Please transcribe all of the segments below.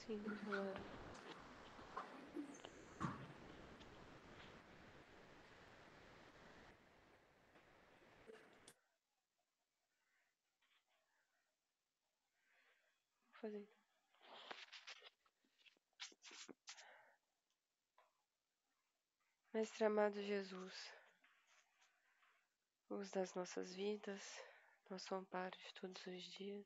Sim, ela... Vou fazer então. Mestre amado Jesus, luz das nossas vidas, nosso amparo de todos os dias.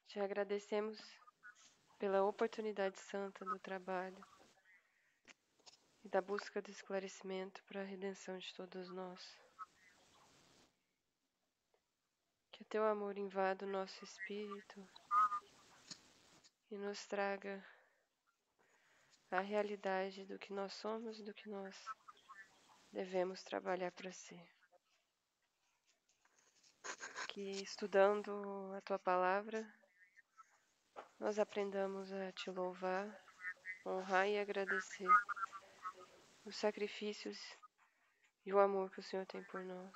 Te agradecemos pela oportunidade santa do trabalho e da busca do esclarecimento para a redenção de todos nós. Que o teu amor invada o nosso espírito e nos traga a realidade do que nós somos e do que nós devemos trabalhar para ser. Que estudando a tua palavra, nós aprendamos a te louvar, honrar e agradecer os sacrifícios e o amor que o Senhor tem por nós.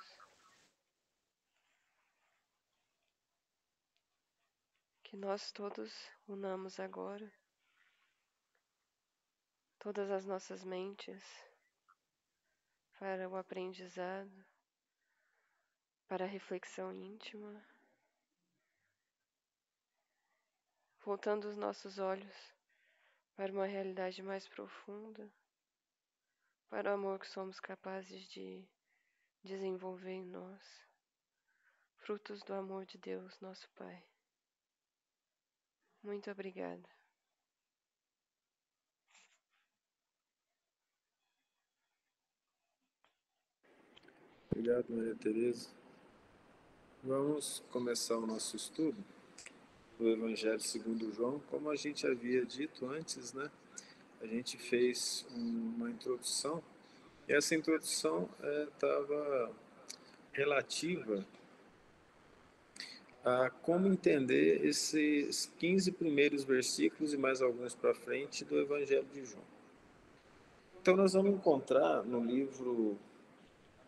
Que nós todos unamos agora todas as nossas mentes para o aprendizado, para a reflexão íntima, voltando os nossos olhos para uma realidade mais profunda, para o amor que somos capazes de desenvolver em nós, frutos do amor de Deus, nosso Pai. Muito obrigada. Obrigado, Maria Tereza. Vamos começar o nosso estudo do Evangelho segundo João. Como a gente havia dito antes, né? A gente fez uma introdução e essa introdução estava relativa a como entender esses 15 primeiros versículos e mais alguns para frente do Evangelho de João. Então nós vamos encontrar no livro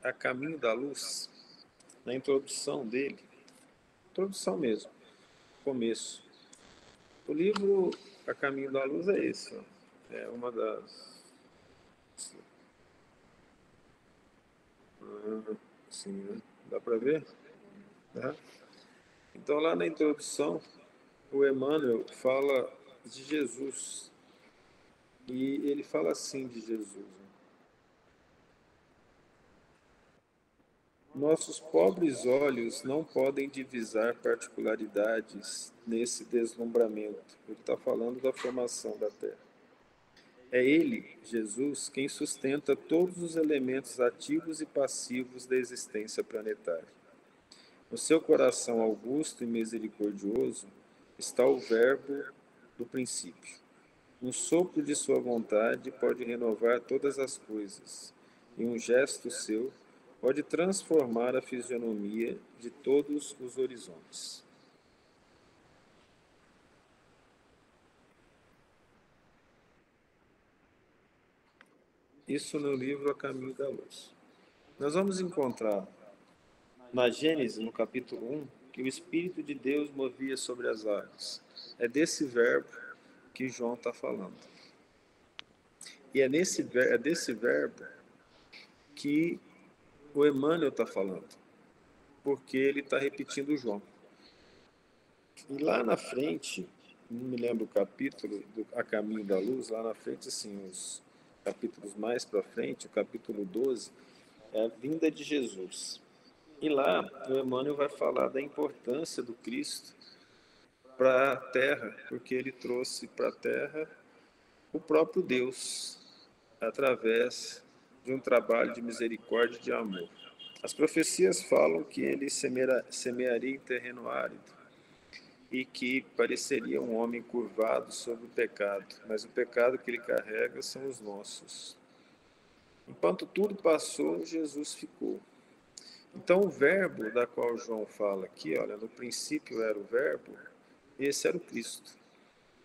A Caminho da Luz, na introdução dele, introdução mesmo, começo. O livro A Caminho da Luz é esse, ó. É uma das... Assim, né? Dá para ver? Tá? Então lá na introdução, o Emmanuel fala de Jesus. E ele fala assim de Jesus, né? Nossos pobres olhos não podem divisar particularidades nesse deslumbramento. Ele está falando da formação da Terra. É Ele, Jesus, quem sustenta todos os elementos ativos e passivos da existência planetária. No seu coração augusto e misericordioso está o Verbo do princípio. Um sopro de sua vontade pode renovar todas as coisas, e um gesto seu pode transformar a fisionomia de todos os horizontes. Isso no livro A Caminho da Luz. Nós vamos encontrar na Gênesis, no capítulo 1, que o Espírito de Deus movia sobre as águas. É desse verbo que João está falando. E é desse verbo que o Emmanuel está falando, porque ele está repetindo João. E lá na frente, não me lembro o capítulo, A Caminho da Luz, lá na frente, assim, os capítulos mais para frente, o capítulo 12, é a vinda de Jesus. E lá o Emmanuel vai falar da importância do Cristo para a Terra, porque ele trouxe para a Terra o próprio Deus, através de um trabalho de misericórdia e de amor. As profecias falam que ele semearia em terreno árido e que pareceria um homem curvado sobre o pecado, mas o pecado que ele carrega são os nossos. Enquanto tudo passou, Jesus ficou. Então o verbo da qual João fala aqui, olha, no princípio era o verbo, esse era o Cristo.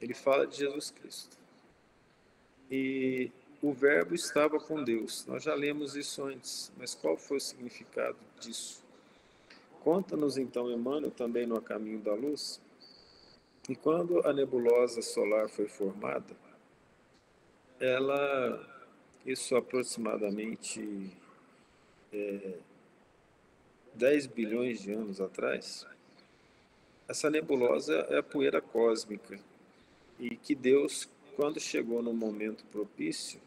Ele fala de Jesus Cristo. E o verbo estava com Deus. Nós já lemos isso antes, mas qual foi o significado disso? Conta-nos então Emmanuel, também no A Caminho da Luz, E quando a nebulosa solar foi formada, ela, isso aproximadamente 10 bilhões de anos atrás, essa nebulosa é a poeira cósmica e que Deus, quando chegou no momento propício,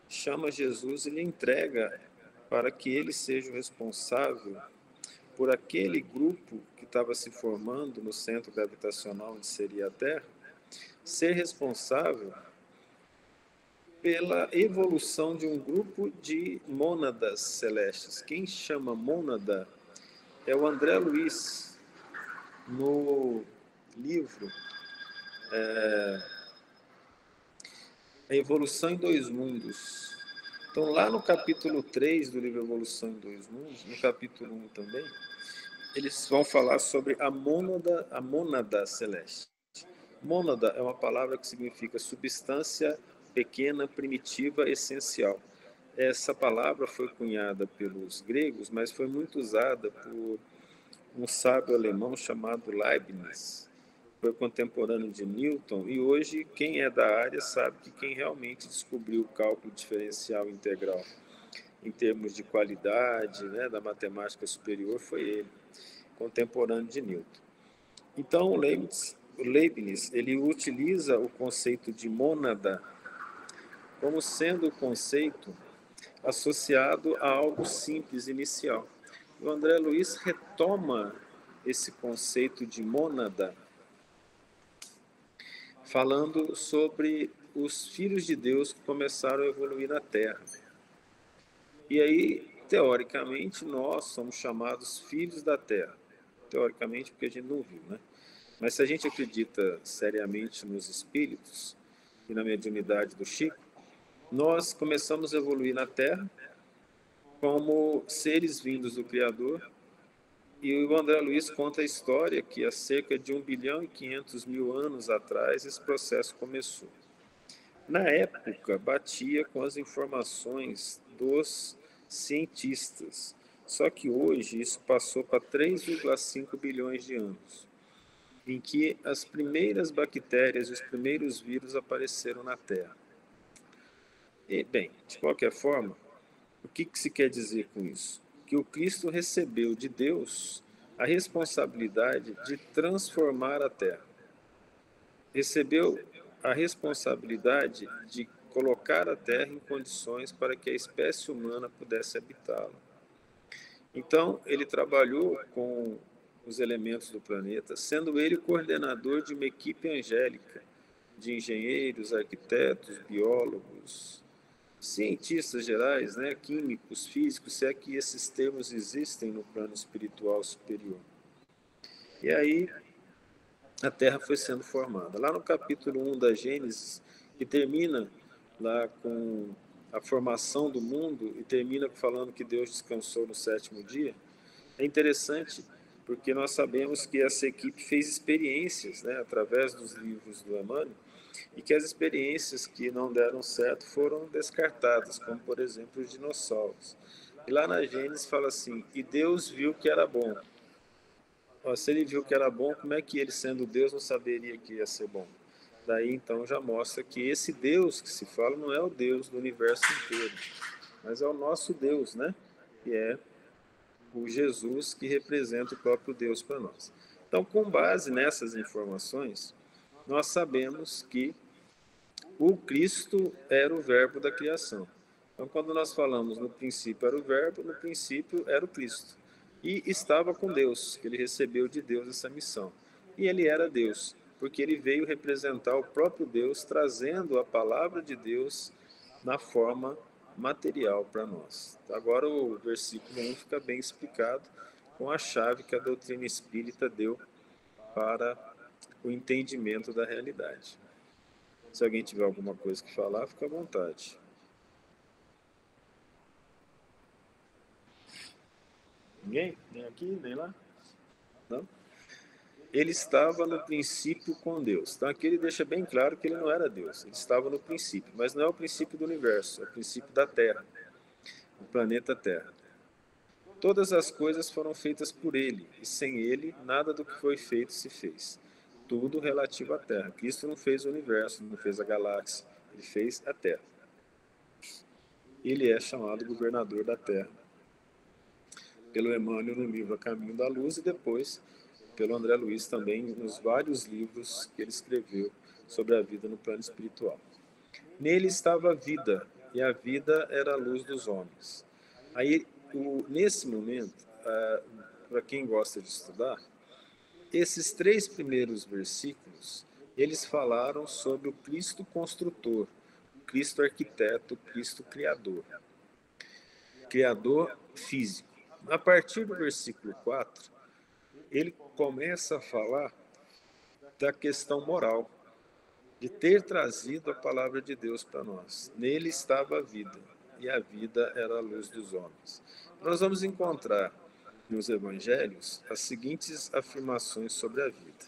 chama Jesus e lhe entrega para que ele seja o responsável por aquele grupo que estava se formando no centro gravitacional onde seria a Terra, ser responsável pela evolução de um grupo de mônadas celestes. Quem chama mônada é o André Luiz, no livro A Evolução em Dois Mundos. Então, lá no capítulo 3 do livro Evolução em Dois Mundos, no capítulo 1 também, eles vão falar sobre a mônada celeste. Mônada é uma palavra que significa substância pequena, primitiva, essencial. Essa palavra foi cunhada pelos gregos, mas foi muito usada por um sábio alemão chamado Leibniz. Foi contemporâneo de Newton e hoje quem é da área sabe que quem realmente descobriu o cálculo diferencial integral em termos de qualidade, né, da matemática superior foi ele, contemporâneo de Newton. Então o Leibniz ele utiliza o conceito de mônada como sendo o conceito associado a algo simples inicial. O André Luiz retoma esse conceito de mônada falando sobre os filhos de Deus que começaram a evoluir na Terra. E aí, teoricamente, nós somos chamados filhos da Terra. Teoricamente, porque a gente não viu, né? Mas se a gente acredita seriamente nos espíritos e na mediunidade do Chico, nós começamos a evoluir na Terra como seres vindos do Criador. E o André Luiz conta a história que há cerca de 1 bilhão e 500 mil anos atrás esse processo começou. Na época, batia com as informações dos cientistas, só que hoje isso passou para 3,5 bilhões de anos, em que as primeiras bactérias e os primeiros vírus apareceram na Terra. E, bem, de qualquer forma, o que se quer dizer com isso? Que o Cristo recebeu de Deus a responsabilidade de transformar a Terra. Recebeu a responsabilidade de colocar a Terra em condições para que a espécie humana pudesse habitá-la. Então, ele trabalhou com os elementos do planeta, sendo ele o coordenador de uma equipe angélica de engenheiros, arquitetos, biólogos, cientistas gerais, né, químicos, físicos, se é que esses termos existem no plano espiritual superior. E aí a Terra foi sendo formada. Lá no capítulo 1 da Gênesis, que termina lá com a formação do mundo e termina falando que Deus descansou no sétimo dia, é interessante porque nós sabemos que essa equipe fez experiências, né, através dos livros do Emmanuel, e que as experiências que não deram certo foram descartadas, como por exemplo os dinossauros. E lá na Gênesis fala assim, e Deus viu que era bom. Se ele viu que era bom, como é que ele, sendo Deus, não saberia que ia ser bom? Daí então já mostra que esse Deus que se fala não é o Deus do universo inteiro, mas é o nosso Deus, né? Que é o Jesus que representa o próprio Deus para nós. Então, com base nessas informações, nós sabemos que o Cristo era o verbo da criação. Então, quando nós falamos no princípio era o verbo, no princípio era o Cristo. E estava com Deus, que ele recebeu de Deus essa missão. E ele era Deus, porque ele veio representar o próprio Deus, trazendo a palavra de Deus na forma material para nós. Agora o versículo 1 fica bem explicado com a chave que a doutrina espírita deu para o entendimento da realidade. Se alguém tiver alguma coisa que falar, fica à vontade. Ninguém? Nem aqui, nem lá? Não? Ele estava no princípio com Deus. Então aqui ele deixa bem claro que ele não era Deus. Ele estava no princípio, mas não é o princípio do universo, é o princípio da Terra, do planeta Terra. Todas as coisas foram feitas por ele, e sem ele, nada do que foi feito se fez. tudo relativo à Terra. Cristo não fez o universo, não fez a galáxia, ele fez a Terra. Ele é chamado governador da Terra pelo Emmanuel no livro A Caminho da Luz e depois pelo André Luiz também nos vários livros que ele escreveu sobre a vida no plano espiritual. Nele estava a vida, e a vida era a luz dos homens. Aí, nesse momento, para quem gosta de estudar, esses 3 primeiros versículos, eles falaram sobre o Cristo construtor, Cristo arquiteto, Cristo criador, criador físico. A partir do versículo 4, ele começa a falar da questão moral, de ter trazido a palavra de Deus para nós. Nele estava a vida, e a vida era a luz dos homens. Nós vamos encontrar nos evangelhos as seguintes afirmações sobre a vida.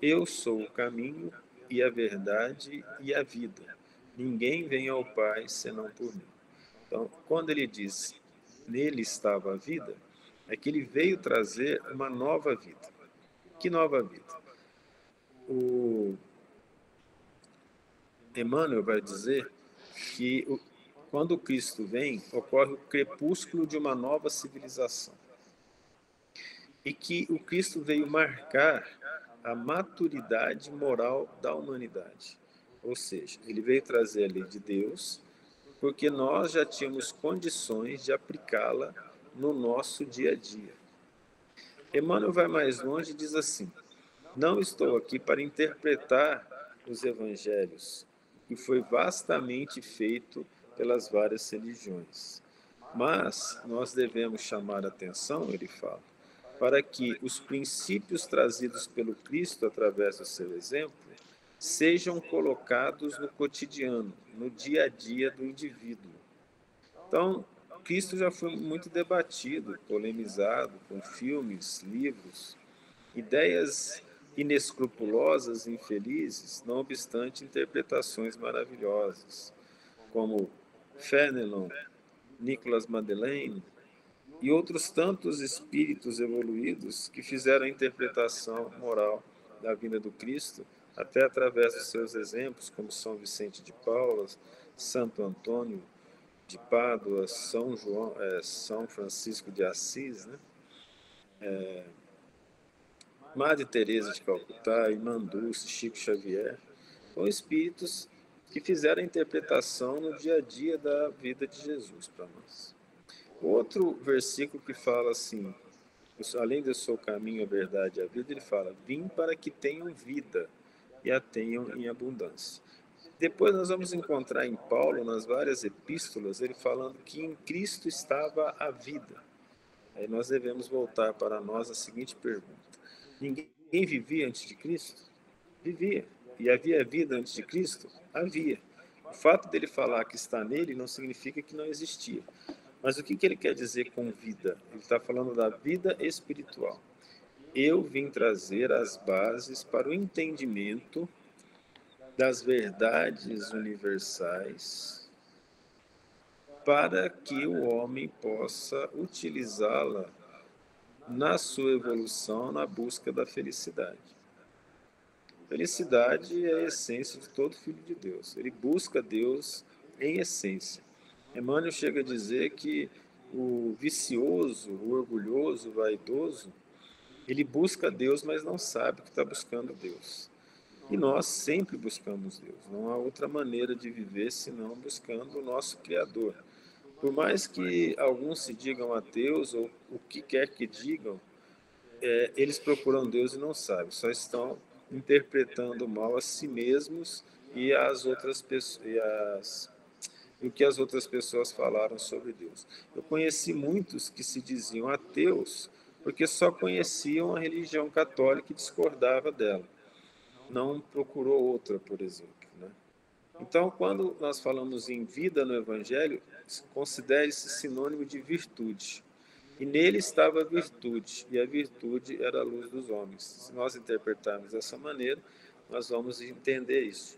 Eu sou o caminho e a verdade e a vida. Ninguém vem ao Pai senão por mim. Então, quando ele diz nele estava a vida, é que ele veio trazer uma nova vida. Que nova vida? O Emmanuel vai dizer que quando Cristo vem, ocorre o crepúsculo de uma nova civilização. E que o Cristo veio marcar a maturidade moral da humanidade. Ou seja, ele veio trazer a lei de Deus, porque nós já tínhamos condições de aplicá-la no nosso dia a dia. Emmanuel vai mais longe e diz assim: não estou aqui para interpretar os evangelhos, que foi vastamente feito pelas várias religiões. Mas nós devemos chamar a atenção, ele fala, para que os princípios trazidos pelo Cristo através do seu exemplo sejam colocados no cotidiano, no dia a dia do indivíduo. Então, Cristo já foi muito debatido, polemizado com filmes, livros, ideias inescrupulosas e infelizes, não obstante interpretações maravilhosas, como Fenelon, Nicolas Madeleine e outros tantos espíritos evoluídos que fizeram a interpretação moral da vinda do Cristo, até através dos seus exemplos, como São Vicente de Paula, Santo Antônio de Pádua, São Francisco de Assis, né? Madre Teresa de Calcutá, Irmã Dulce, Chico Xavier, são espíritos que fizeram a interpretação no dia a dia da vida de Jesus para nós. Outro versículo que fala assim, além de eu sou o caminho, a verdade e a vida, ele fala, vim para que tenham vida e a tenham em abundância. Depois nós vamos encontrar em Paulo, nas várias epístolas, ele falando que em Cristo estava a vida. Aí nós devemos voltar para nós a seguinte pergunta: ninguém vivia antes de Cristo? Vivia. E havia vida antes de Cristo? Havia. O fato dele falar que está nele não significa que não existia. Mas o que ele quer dizer com vida? Ele está falando da vida espiritual. Eu vim trazer as bases para o entendimento das verdades universais para que o homem possa utilizá-la na sua evolução, na busca da felicidade. Felicidade é a essência de todo filho de Deus. Ele busca Deus em essência. Emmanuel chega a dizer que o vicioso, o orgulhoso, o vaidoso, ele busca Deus, mas não sabe que está buscando Deus. E nós sempre buscamos Deus. Não há outra maneira de viver senão buscando o nosso Criador. Por mais que alguns se digam ateus, ou o que quer que digam, eles procuram Deus e não sabem, só estão interpretando mal a si mesmos e as outras pessoas, e o que as outras pessoas falaram sobre Deus. Eu conheci muitos que se diziam ateus porque só conheciam a religião católica e discordava dela. Não procurou outra, por exemplo, né? Então, quando nós falamos em vida no Evangelho, considere-se sinônimo de virtude. E nele estava a virtude, e a virtude era a luz dos homens. Se nós interpretarmos dessa maneira, nós vamos entender isso.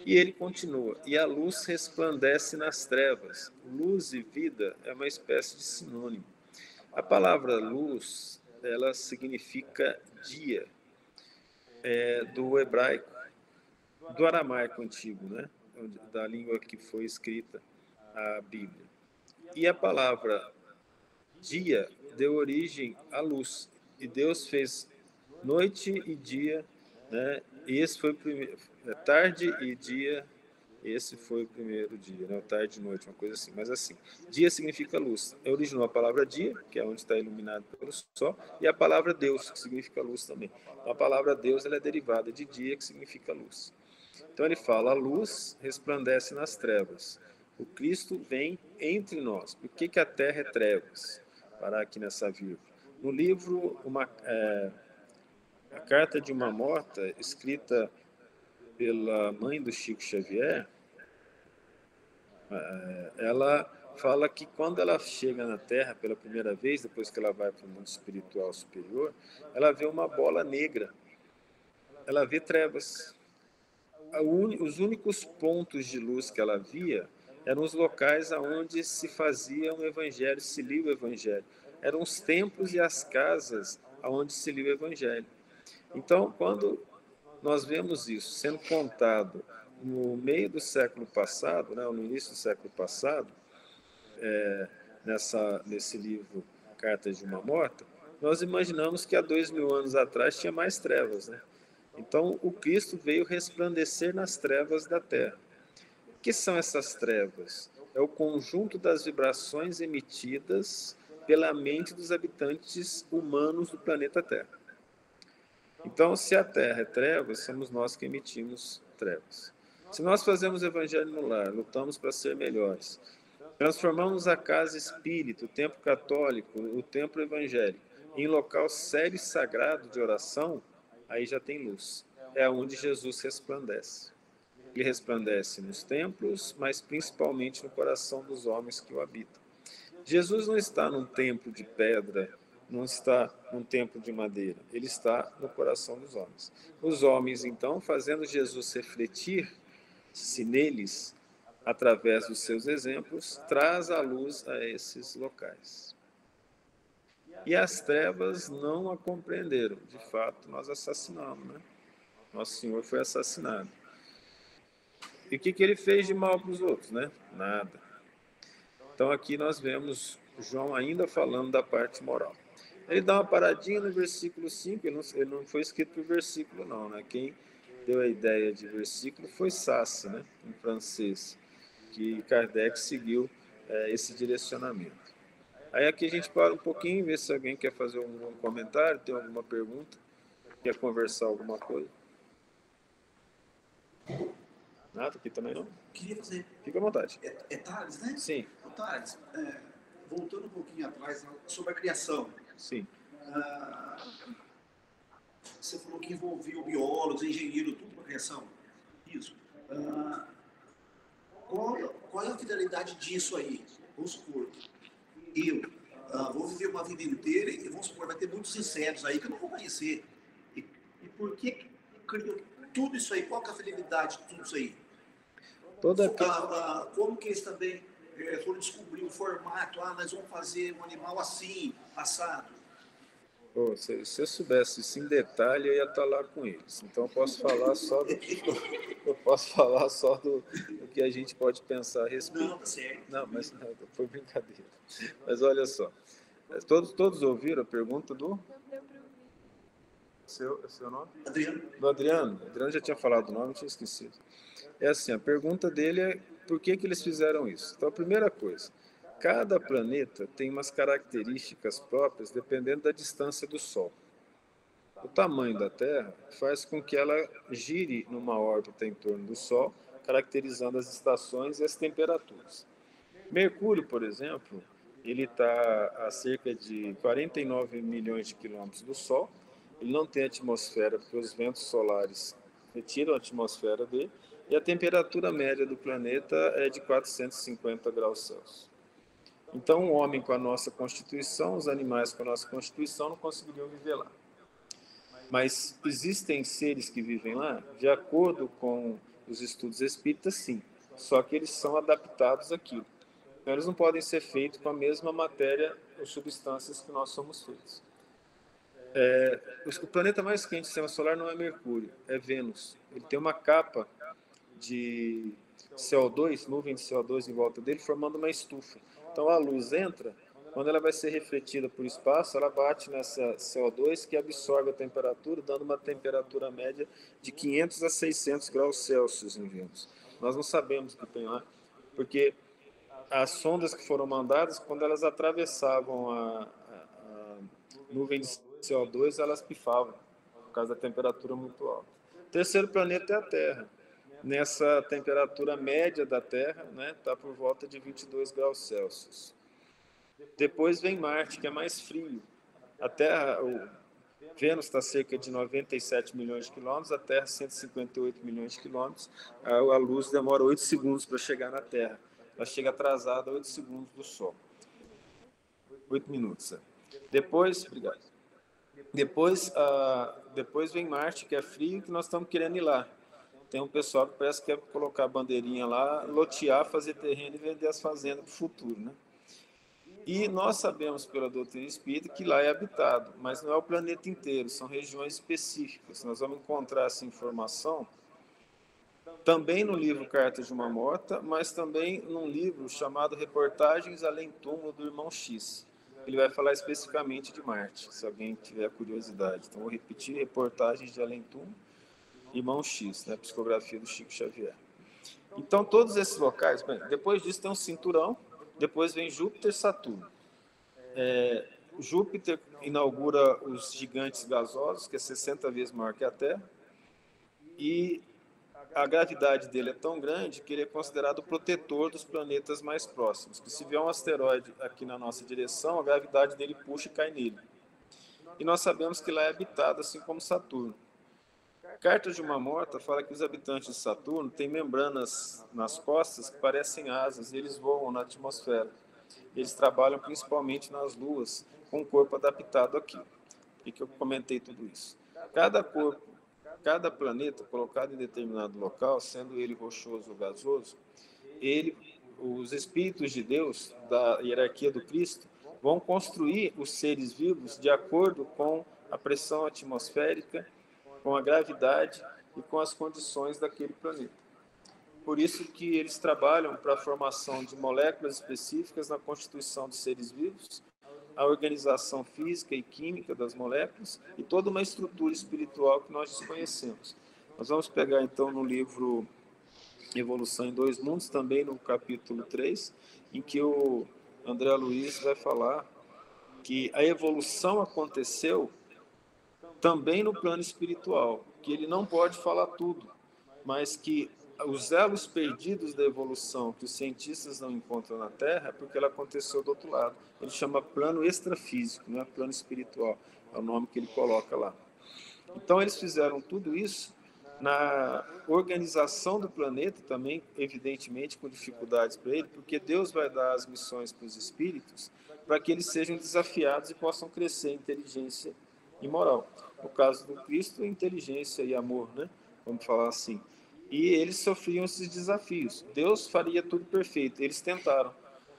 E ele continua, e a luz resplandece nas trevas. Luz e vida é uma espécie de sinônimo. A palavra luz, ela significa dia. do hebraico, do aramaico antigo, né? Da língua que foi escrita a Bíblia. E a palavra dia deu origem à luz. E Deus fez noite e dia, né? E esse foi o primeiro, tarde e dia, esse foi o primeiro dia, né? Tarde e noite, uma coisa assim. Mas assim, dia significa luz. Originou a palavra dia, que é onde está iluminado pelo sol, e a palavra Deus, que significa luz também. Então, a palavra Deus ela é derivada de dia, que significa luz. Então ele fala, a luz resplandece nas trevas. O Cristo vem entre nós. Por que a terra é trevas? Parar aqui nessa vírgula. No livro, a Carta de uma Morta, escrita pela mãe do Chico Xavier, ela fala que quando ela chega na Terra pela primeira vez, depois que ela vai para o mundo espiritual superior, ela vê uma bola negra, ela vê trevas. Os únicos pontos de luz que ela via eram os locais onde se fazia um evangelho, se lia o evangelho. Eram os templos e as casas onde se lia o evangelho. Então, quando nós vemos isso sendo contado no meio do século passado, né, no início do século passado, nesse livro Cartas de uma Morta, nós imaginamos que há 2000 anos atrás tinha mais trevas, né? Então, o Cristo veio resplandecer nas trevas da Terra. O que são essas trevas? É o conjunto das vibrações emitidas pela mente dos habitantes humanos do planeta Terra. Então, se a Terra é trevas, somos nós que emitimos trevas. Se nós fazemos o evangelho no lar, lutamos para ser melhores, transformamos a casa espírita, o templo católico, o templo evangélico, em local sério e sagrado de oração, aí já tem luz. É onde Jesus resplandece. Ele resplandece nos templos, mas principalmente no coração dos homens que o habitam. Jesus não está num templo de pedra, não está num templo de madeira, ele está no coração dos homens. Os homens, então, fazendo Jesus refletir-se neles, através dos seus exemplos, traz a luz a esses locais. E as trevas não a compreenderam. De fato, nós assassinamos, né? Nosso Senhor foi assassinado. E o que ele fez de mal para os outros, né? Nada. Então aqui nós vemos João ainda falando da parte moral. Ele dá uma paradinha no versículo 5, ele não foi escrito para o versículo não, né? Quem deu a ideia de versículo foi Sassi, né? Em francês, que Kardec seguiu esse direcionamento. Aí aqui a gente para um pouquinho, ver se alguém quer fazer algum comentário, tem alguma pergunta, quer conversar alguma coisa. Nada aqui também não? Queria fazer. Fica à vontade. É Thales, né? Sim. Thales, voltando um pouquinho atrás sobre a criação. Sim. Você falou que envolvia o biólogo, engenheiro, tudo para a criação. Isso. Qual é a finalidade disso aí? Vamos supor, eu vou viver uma vida inteira e vamos supor, vai ter muitos insetos aí que eu não vou conhecer. E por que criou tudo isso aí? Qual que é a finalidade de tudo isso aí? Como que eles também foram descobrir o formato? Nós vamos fazer um animal assim, assado. Se eu soubesse isso em detalhe, eu ia estar lá com eles. Então eu posso falar só do que a gente pode pensar a respeito. Não, tá certo. Não, mas não, foi brincadeira. Mas olha só, todos ouviram a pergunta do seu nome? Adriano. Do Adriano. O Adriano já tinha falado o nome, eu tinha esquecido. É assim, a pergunta dele é por que eles fizeram isso. Então a primeira coisa, cada planeta tem umas características próprias dependendo da distância do Sol. O tamanho da Terra faz com que ela gire numa órbita em torno do Sol, caracterizando as estações e as temperaturas. Mercúrio, por exemplo, ele está a cerca de 49 milhões de quilômetros do Sol. Ele não tem atmosfera porque os ventos solares retiram a atmosfera dele. E a temperatura média do planeta é de 450 graus Celsius. Então, o homem com a nossa constituição, os animais com a nossa constituição não conseguiriam viver lá. Mas existem seres que vivem lá, de acordo com os estudos espíritas, sim. Só que eles são adaptados àquilo. Então, eles não podem ser feitos com a mesma matéria ou substâncias que nós somos feitos. O planeta mais quente do sistema solar não é Mercúrio, é Vênus. Ele tem uma capa de CO2, nuvem de CO2 em volta dele, formando uma estufa. Então a luz entra, quando ela vai ser refletida por espaço, ela bate nessa CO2 que absorve a temperatura, dando uma temperatura média de 500 a 600 graus Celsius em Vênus. Nós não sabemos o que tem lá, porque as sondas que foram mandadas, quando elas atravessavam a nuvem de CO2, elas pifavam, por causa da temperatura muito alta. O terceiro planeta é a Terra. Nessa temperatura média da Terra, né, está por volta de 22 graus Celsius. Depois vem Marte, que é mais frio. A Terra, o Vênus está a cerca de 97 milhões de quilômetros, a Terra 158 milhões de quilômetros. A luz demora 8 segundos para chegar na Terra. Ela chega atrasada 8 segundos do Sol. 8 minutos. Depois, obrigado. Depois vem Marte, que é frio, que nós estamos querendo ir lá. Tem um pessoal que parece que quer colocar a bandeirinha lá, lotear, fazer terreno e vender as fazendas para o futuro, né? E nós sabemos pela doutrina espírita que lá é habitado, mas não é o planeta inteiro, são regiões específicas. Nós vamos encontrar essa informação também no livro Cartas de uma Morta, mas também num livro chamado Reportagens Além Túmulo do Irmão X. Ele vai falar especificamente de Marte, se alguém tiver curiosidade. Então, vou repetir: Reportagens de Além Túmulo, Irmão X, né, psicografia do Chico Xavier. Então, todos esses locais, bem, depois disso tem um cinturão, depois vem Júpiter e Saturno. Júpiter inaugura os gigantes gasosos, que é 60 vezes maior que a Terra, e a gravidade dele é tão grande que ele é considerado o protetor dos planetas mais próximos, que se vier um asteroide aqui na nossa direção, a gravidade dele puxa e cai nele. E nós sabemos que lá é habitado, assim como Saturno. Cartas de uma Morta fala que os habitantes de Saturno têm membranas nas costas que parecem asas, e eles voam na atmosfera. Eles trabalham principalmente nas luas, com o corpo adaptado aqui. E que eu comentei tudo isso. Cada planeta colocado em determinado local, sendo ele rochoso ou gasoso, os espíritos de Deus, da hierarquia do Cristo, vão construir os seres vivos de acordo com a pressão atmosférica, com a gravidade e com as condições daquele planeta. Por isso que eles trabalham para a formação de moléculas específicas na constituição dos seres vivos, a organização física e química das moléculas e toda uma estrutura espiritual que nós desconhecemos. Nós vamos pegar, então, no livro Evolução em Dois Mundos, também no capítulo 3, em que o André Luiz vai falar que a evolução aconteceu também no plano espiritual, que ele não pode falar tudo, mas que os elos perdidos da evolução que os cientistas não encontram na Terra é porque ela aconteceu do outro lado. Ele chama plano extrafísico, não é plano espiritual, é o nome que ele coloca lá. Então eles fizeram tudo isso na organização do planeta também, evidentemente com dificuldades para ele, porque Deus vai dar as missões para os espíritos para que eles sejam desafiados e possam crescer em inteligência e moral. No caso do Cristo, inteligência e amor, né? Vamos falar assim. E eles sofriam esses desafios. Deus faria tudo perfeito, eles tentaram.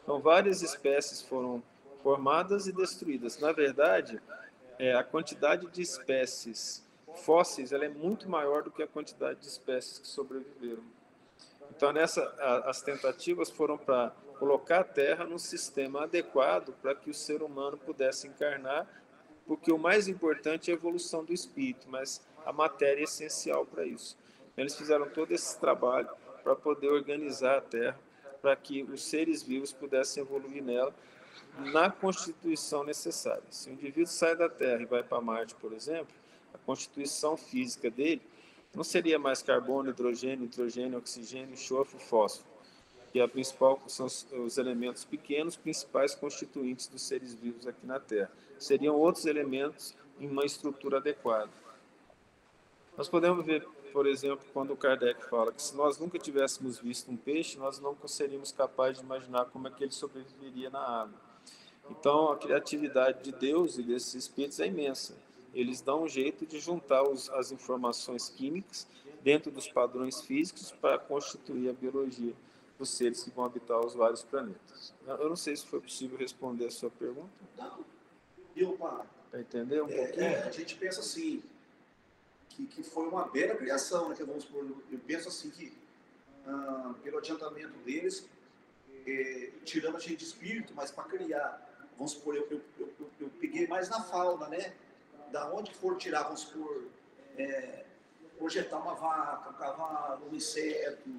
Então, várias espécies foram formadas e destruídas. Na verdade, a quantidade de espécies fósseis ela é muito maior do que a quantidade de espécies que sobreviveram. Então, as tentativas foram para colocar a Terra num sistema adequado para que o ser humano pudesse encarnar, porque o mais importante é a evolução do espírito, mas a matéria é essencial para isso. Eles fizeram todo esse trabalho para poder organizar a Terra, para que os seres vivos pudessem evoluir nela na constituição necessária. Se o indivíduo sai da Terra e vai para Marte, por exemplo, a constituição física dele não seria mais carbono, hidrogênio, oxigênio, enxofre, fósforo, que são os elementos pequenos, principais constituintes dos seres vivos aqui na Terra. Seriam outros elementos em uma estrutura adequada. Nós podemos ver, por exemplo, quando o Kardec fala que se nós nunca tivéssemos visto um peixe, nós não seríamos capazes de imaginar como é que ele sobreviveria na água. Então, a criatividade de Deus e desses espíritos é imensa. Eles dão um jeito de juntar as informações químicas dentro dos padrões físicos para constituir a biologia dos seres que vão habitar os vários planetas. Eu não sei se foi possível responder a sua pergunta. Não. Deu para Para entender um pouquinho? A gente pensa assim, que foi uma bela criação, né? Que vamos supor, eu penso assim que, pelo adiantamento deles, tirando a gente de espírito, mas para criar, vamos supor, eu peguei mais na fauna, né? Da onde for tirar, vamos supor, projetar uma vaca, um cavalo, um inseto,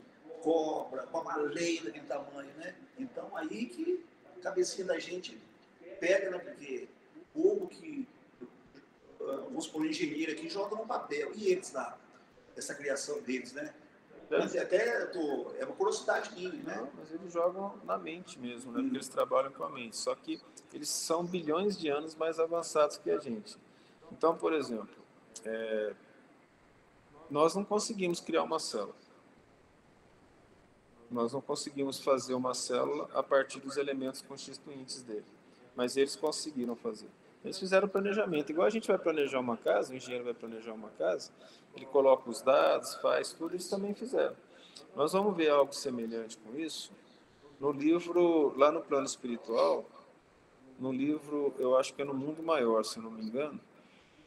cobra, uma baleia daquele tamanho, né? Então aí que a cabecinha da gente pega, né? Porque o povo que, vamos supor, engenheiro aqui, joga no papel, e eles lá, essa criação deles, né? Mas é uma curiosidade minha, né? Não, mas eles jogam na mente mesmo, né? Porque eles trabalham com a mente. Só que eles são bilhões de anos mais avançados que a gente. Então, por exemplo, nós não conseguimos criar uma célula. Nós não conseguimos fazer uma célula a partir dos elementos constituintes dele. Mas eles conseguiram fazer. Eles fizeram planejamento. Igual a gente vai planejar uma casa, o engenheiro vai planejar uma casa, ele coloca os dados, faz tudo, eles também fizeram. Nós vamos ver algo semelhante com isso no livro, lá no plano espiritual, no livro, eu acho que é No Mundo Maior, se eu não me engano,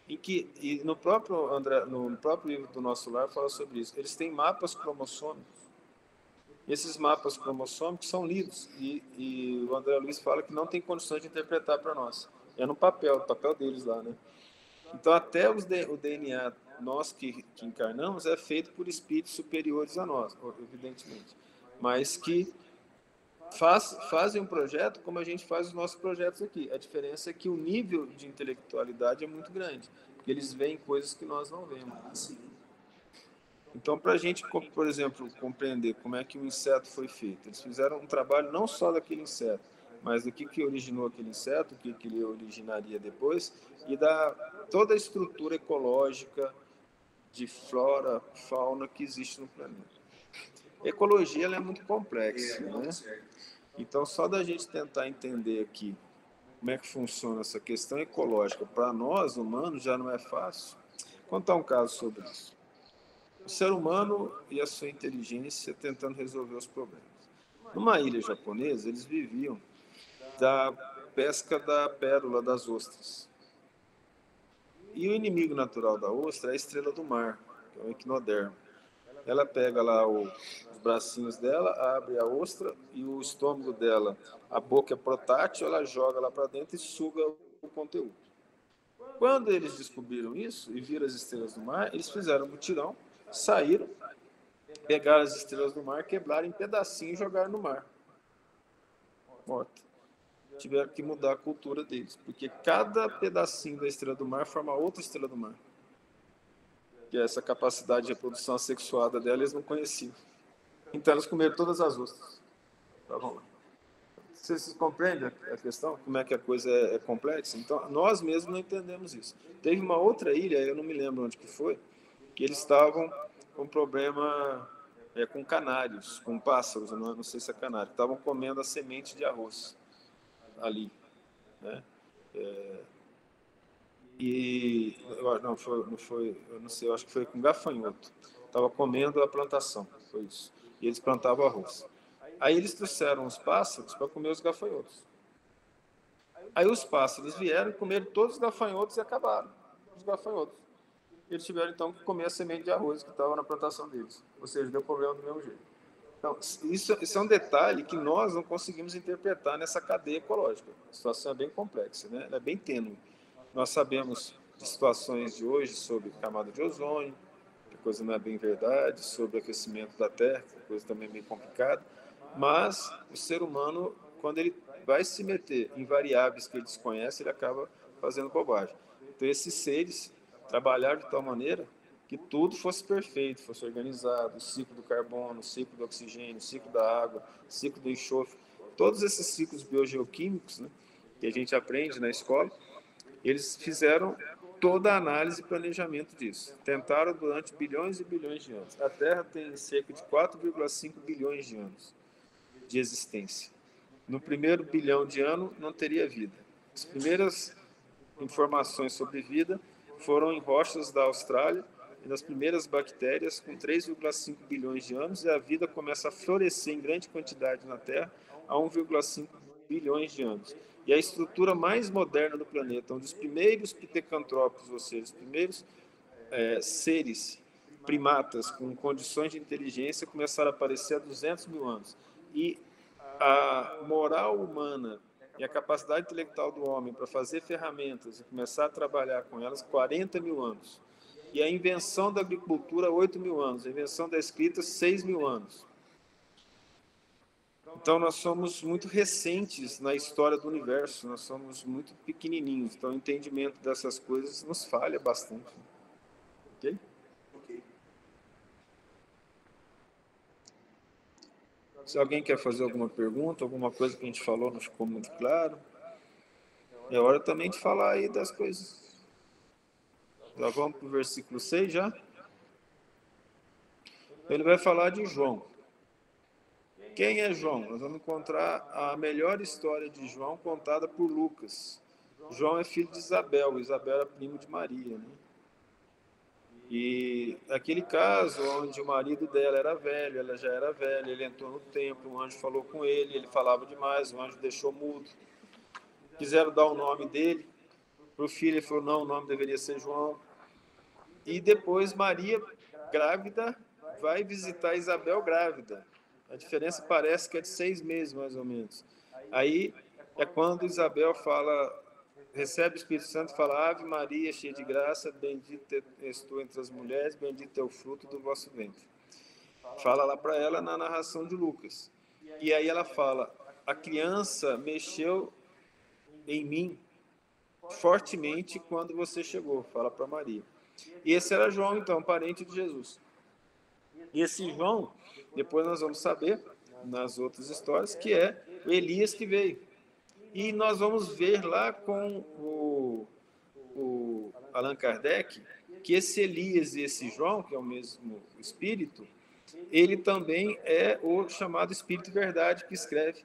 e no próprio livro do Nosso Lar fala sobre isso. Eles têm mapas cromossômicos. Esses mapas cromossômicos são lidos e o André Luiz fala que não tem condições de interpretar para nós. É no papel, o papel deles lá, né? Então, até o DNA, nós que encarnamos, é feito por espíritos superiores a nós, evidentemente. Mas que fazem um projeto como a gente faz os nossos projetos aqui. A diferença é que o nível de intelectualidade é muito grande, porque eles veem coisas que nós não vemos. Então, para a gente, por exemplo, compreender como é que o inseto foi feito, eles fizeram um trabalho não só daquele inseto, mas do que originou aquele inseto, o que ele originaria depois, e da toda a estrutura ecológica de flora, fauna que existe no planeta. A ecologia ela é muito complexa, né? Então, só da gente tentar entender aqui como é que funciona essa questão ecológica para nós, humanos, já não é fácil. Vou contar um caso sobre isso. O ser humano e a sua inteligência tentando resolver os problemas. Numa ilha japonesa, eles viviam da pesca da pérola das ostras. E o inimigo natural da ostra é a estrela do mar, que é o equinodermo. Ela pega lá os bracinhos dela, abre a ostra e o estômago dela, a boca é protrátil, ela joga lá para dentro e suga o conteúdo. Quando eles descobriram isso e viram as estrelas do mar, eles fizeram um mutirão, saíram, pegaram as estrelas do mar, quebraram em pedacinhos e jogaram no mar. Morta. Tiveram que mudar a cultura deles, porque cada pedacinho da estrela do mar forma outra estrela do mar. Que é essa capacidade de reprodução assexuada dela, eles não conheciam. Então, elas comeram todas as ostras. Tá bom. Vocês compreendem a questão? Como é que a coisa é complexa? Então, nós mesmos não entendemos isso. Teve uma outra ilha, eu não me lembro onde que foi, que eles estavam com problema com canários, com pássaros, não sei se é canário, estavam comendo a semente de arroz ali, né? E não foi, eu não sei, eu acho que foi com gafanhoto. Estava comendo a plantação, foi isso. E eles plantavam arroz. Aí eles trouxeram os pássaros para comer os gafanhotos. Aí os pássaros vieram, comeram todos os gafanhotos e acabaram os gafanhotos. Eles tiveram então que comer a semente de arroz que estava na plantação deles. Ou seja, deu problema do mesmo jeito. Então, isso é um detalhe que nós não conseguimos interpretar nessa cadeia ecológica. A situação é bem complexa, né? Ela é bem tênue. Nós sabemos de situações de hoje sobre camada de ozônio, que a coisa não é bem verdade, sobre aquecimento da Terra, que a coisa também é bem complicada, mas o ser humano, quando ele vai se meter em variáveis que ele desconhece, ele acaba fazendo bobagem. Então, esses seres trabalharam de tal maneira que tudo fosse perfeito, fosse organizado, o ciclo do carbono, o ciclo do oxigênio, o ciclo da água, o ciclo do enxofre, todos esses ciclos biogeoquímicos, né, que a gente aprende na escola, eles fizeram toda a análise e planejamento disso. Tentaram durante bilhões e bilhões de anos. A Terra tem cerca de 4,5 bilhões de anos de existência. No primeiro bilhão de anos não teria vida. As primeiras informações sobre vida foram em rochas da Austrália e nas primeiras bactérias com 3,5 bilhões de anos, e a vida começa a florescer em grande quantidade na Terra a 1,5 bilhões de anos. e a estrutura mais moderna do planeta, onde os primeiros pitecantrópicos, ou seja, os primeiros seres primatas com condições de inteligência começaram a aparecer há 200 mil anos. E a moral humana e a capacidade intelectual do homem para fazer ferramentas e começar a trabalhar com elas, 40 mil anos. E a invenção da agricultura, 8 mil anos. A invenção da escrita, 6 mil anos. Então, nós somos muito recentes na história do universo, nós somos muito pequenininhos. Então, o entendimento dessas coisas nos falha bastante. Ok? Se alguém quer fazer alguma pergunta, alguma coisa que a gente falou não ficou muito claro, é hora também de falar aí das coisas. Já vamos para o versículo 6 já? Ele vai falar de João. Quem é João? Nós vamos encontrar a melhor história de João contada por Lucas. João é filho de Isabel. Isabel era primo de Maria, né? E aquele caso onde o marido dela era velho, ela já era velha, ele entrou no templo, um anjo falou com ele falava demais, o anjo deixou mudo. Quiseram dar o nome dele para o filho, ele falou, não, o nome deveria ser João. E depois Maria, grávida, vai visitar Isabel grávida. A diferença parece que é de 6 meses, mais ou menos. Aí é quando Isabel fala, recebe o Espírito Santo e fala, Ave Maria, cheia de graça, bendita és tu entre as mulheres, bendito é o fruto do vosso ventre. Fala lá para ela na narração de Lucas. E aí ela fala, a criança mexeu em mim fortemente quando você chegou, fala para Maria. E esse era João, então, parente de Jesus. E esse João, depois nós vamos saber, nas outras histórias, que é o Elias que veio. E nós vamos ver lá com o Allan Kardec, que esse Elias e esse João, que é o mesmo Espírito, ele também é o chamado Espírito Verdade, que escreve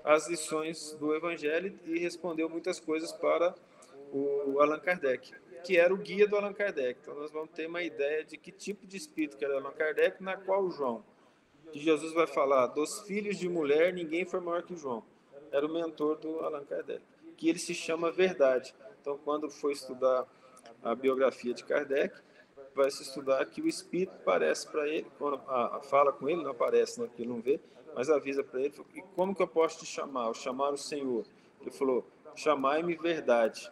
as lições do Evangelho e respondeu muitas coisas para o Allan Kardec, que era o guia do Allan Kardec. Então nós vamos ter uma ideia de que tipo de espírito que era Allan Kardec, na qual João, que Jesus vai falar, dos filhos de mulher, ninguém foi maior que João. Era o mentor do Allan Kardec, que ele se chama Verdade. Então, quando for estudar a biografia de Kardec, vai se estudar que o espírito aparece para ele, quando fala com ele, não aparece, né, porque ele não vê, mas avisa para ele, e como que eu posso te chamar? Eu chamar o Senhor. Ele falou, chamai-me Verdade.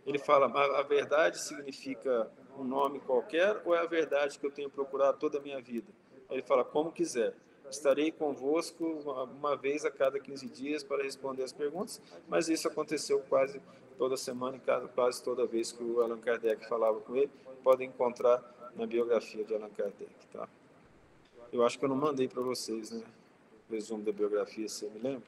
Ele fala, a verdade significa um nome qualquer ou é a verdade que eu tenho procurado toda a minha vida? Ele fala, como quiser. Estarei convosco uma vez a cada 15 dias para responder as perguntas, mas isso aconteceu quase toda semana e quase toda vez que o Allan Kardec falava com ele. Podem encontrar na biografia de Allan Kardec. Tá? Eu acho que eu não mandei para vocês, né? O resumo da biografia, você me lembra?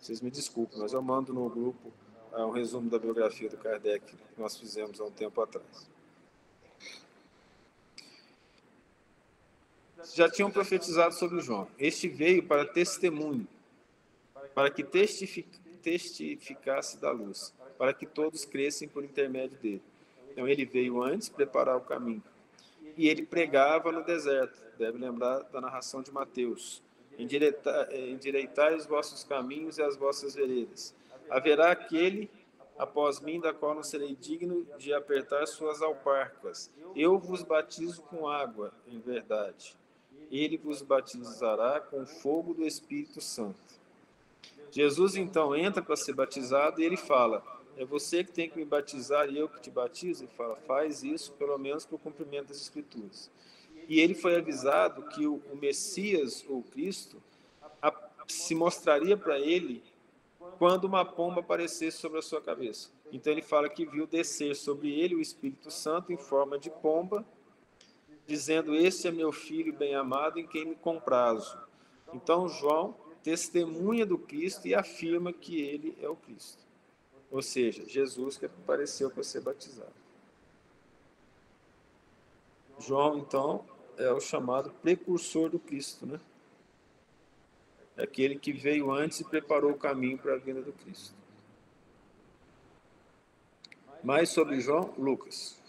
Vocês me desculpem, mas eu mando no grupo um resumo da biografia do Kardec que nós fizemos há um tempo atrás. Já tinham profetizado sobre João. Este veio para testemunho, para que testificasse da luz, para que todos crescem por intermédio dele. Então ele veio antes preparar o caminho. E ele pregava no deserto. Deve lembrar da narração de Mateus. Endireitai os vossos caminhos e as vossas veredas. Haverá aquele após mim, da qual não serei digno de apertar suas alparcas. Eu vos batizo com água, em verdade. Ele vos batizará com fogo do Espírito Santo. Jesus, então, entra para ser batizado e ele fala, é você que tem que me batizar e eu que te batizo? Ele fala, faz isso, pelo menos para o cumprimento das Escrituras. E ele foi avisado que o Messias, ou Cristo, se mostraria para ele quando uma pomba aparecesse sobre a sua cabeça. Então ele fala que viu descer sobre ele o Espírito Santo em forma de pomba, dizendo, este é meu filho bem-amado em quem me comprazo. Então João testemunha do Cristo e afirma que ele é o Cristo. Ou seja, Jesus que apareceu para ser batizado. João, então, é o chamado precursor do Cristo, né? É aquele que veio antes e preparou o caminho para a vinda do Cristo. Mais sobre João, Lucas.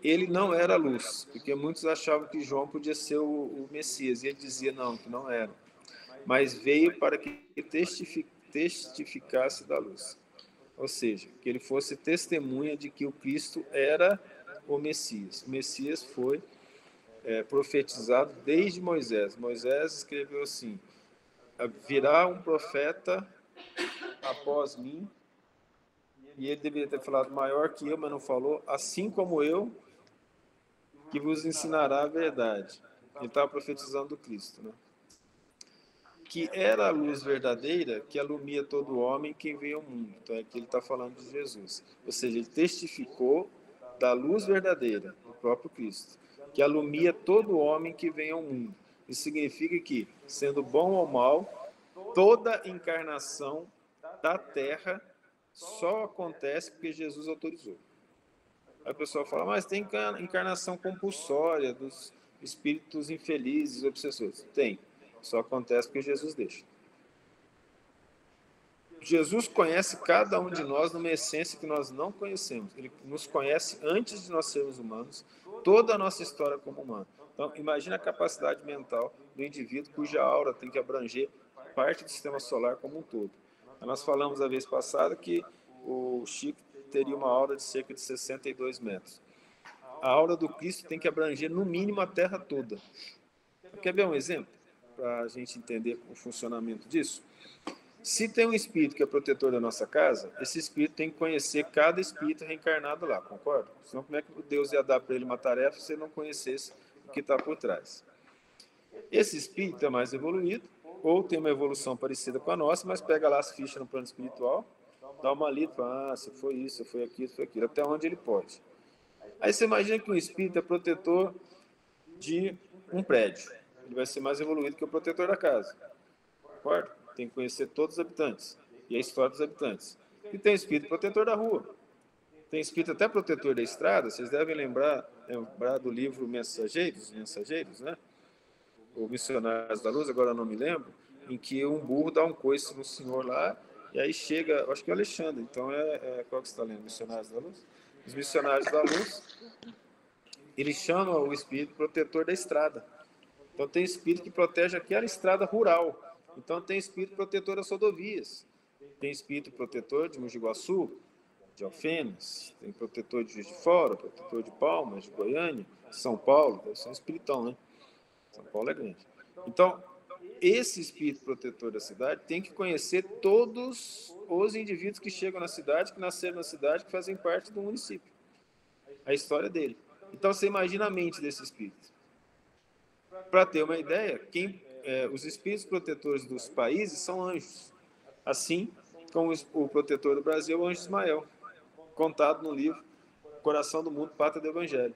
Ele não era luz, porque muitos achavam que João podia ser o Messias, e ele dizia não, que não era. mas veio para que testificasse da luz. Ou seja, que ele fosse testemunha de que o Cristo era o Messias. O Messias foi profetizado desde Moisés. Moisés escreveu assim: virá um profeta após mim, e ele deveria ter falado maior que eu, mas não falou, assim como eu, que vos ensinará a verdade. Ele estava profetizando o Cristo, né? Que era a luz verdadeira que alumia todo homem que vem ao mundo. Então aqui ele está falando de Jesus. Ou seja, ele testificou da luz verdadeira, do próprio Cristo, que alumia todo homem que vem ao mundo. Isso significa que, sendo bom ou mal, toda encarnação da Terra só acontece porque Jesus autorizou. Aí o pessoal fala, mas tem encarnação compulsória dos espíritos infelizes, obsessores. Tem. Só acontece porque Jesus deixa. Jesus conhece cada um de nós numa essência que nós não conhecemos. Ele nos conhece antes de nós sermos humanos, toda a nossa história como humano. Então, imagina a capacidade mental do indivíduo cuja aura tem que abranger parte do sistema solar como um todo. Nós falamos a vez passada que o Chico teria uma aura de cerca de 62 metros. A aura do Cristo tem que abranger no mínimo a Terra toda. Quer ver um exemplo? Para a gente entender o funcionamento disso. Se tem um espírito que é protetor da nossa casa, esse espírito tem que conhecer cada espírito reencarnado lá, concorda? Senão como é que Deus ia dar para ele uma tarefa se ele não conhecesse o que está por trás? Esse espírito é mais evoluído, ou tem uma evolução parecida com a nossa, mas pega lá as fichas no plano espiritual, dá uma lida e fala, se foi isso, se foi aquilo, se foi aquilo, até onde ele pode. Aí você imagina que um espírito é protetor de um prédio. Ele vai ser mais evoluído que o protetor da casa. Concorda? Tem que conhecer todos os habitantes e a história dos habitantes. E tem espírito protetor da rua. Tem espírito até protetor da estrada. Vocês devem lembrar do livro Mensageiros, né? Ou Missionários da Luz, agora não me lembro, em que um burro dá um coice no senhor lá, e aí chega, acho que é o Alexandre, então qual que você está lendo? Missionários da Luz? Os Missionários da Luz, eles chamam o espírito protetor da estrada. Então tem espírito que protege aquela estrada rural. Então tem espírito protetor das rodovias. Tem espírito protetor de Mogi Guaçu, de Alfenas, tem protetor de Juiz de Fora, protetor de Palmas, de Goiânia, de São Paulo, deve ser um espiritão, né? São Paulo é grande. Então, esse espírito protetor da cidade tem que conhecer todos os indivíduos que chegam na cidade, que nasceram na cidade, que fazem parte do município. A história dele. Então, você imagina a mente desse espírito. Para ter uma ideia, os espíritos protetores dos países são anjos. Assim como o protetor do Brasil é o anjo Ismael, contado no livro Coração do Mundo, Pátria do Evangelho,